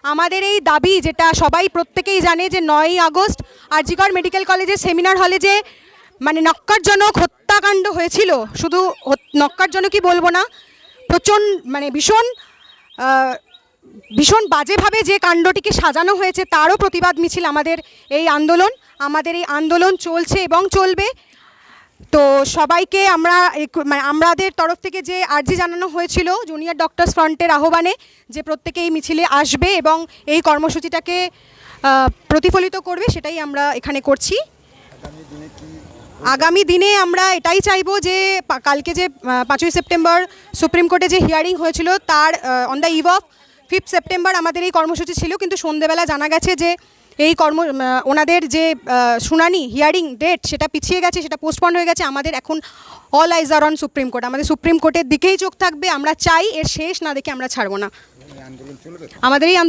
আমাদের এই দাবি, যেটা সবাই প্রত্যেকেই জানে, যে 9ই আগস্ট আরজিকর মেডিকেল কলেজের সেমিনার হলে যে মানে নক্কারজনক হত্যাকাণ্ড হয়েছিল, শুধু নক্কারজনকই বলবো না, প্রচণ্ড মানে ভীষণ বাজেভাবে যে কাণ্ডটিকে সাজানো হয়েছে, তারও প্রতিবাদ মিছিল আমাদের এই আন্দোলন চলছে এবং চলবে। তো সবাইকে আমাদের তরফ থেকে যে আর্জি জানানো হয়েছিল জুনিয়র ডক্টরস ফ্রন্টের আহ্বানে, যে প্রত্যেকে এই মিছিলে আসবে এবং এই কর্মসূচিটাকে প্রতিফলিত করবে, সেটাই আমরা এখানে করছি। আগামী দিনে আমরা এটাই চাইবো যে কালকে যে 5ই সেপ্টেম্বর সুপ্রিম কোর্টে যে হিয়ারিং হয়েছিল, তার on the eve of 5 September আমাদের এই কর্মসূচি ছিল, কিন্তু সন্ধেবেলা জানা গেছে যে এই ওনাদের যে শুনানি হিয়ারিং ডেট সেটা পিছিয়ে গেছে, সেটা পোস্টপন্ড হয়ে গেছে। আমাদের এখন all eyes are on supreme court, আমাদের সুপ্রিম কোর্টের দিকেই চোখ থাকবে। আমরা চাই এর শেষ না দেখে আমরা ছাড়বো না। আমাদের এই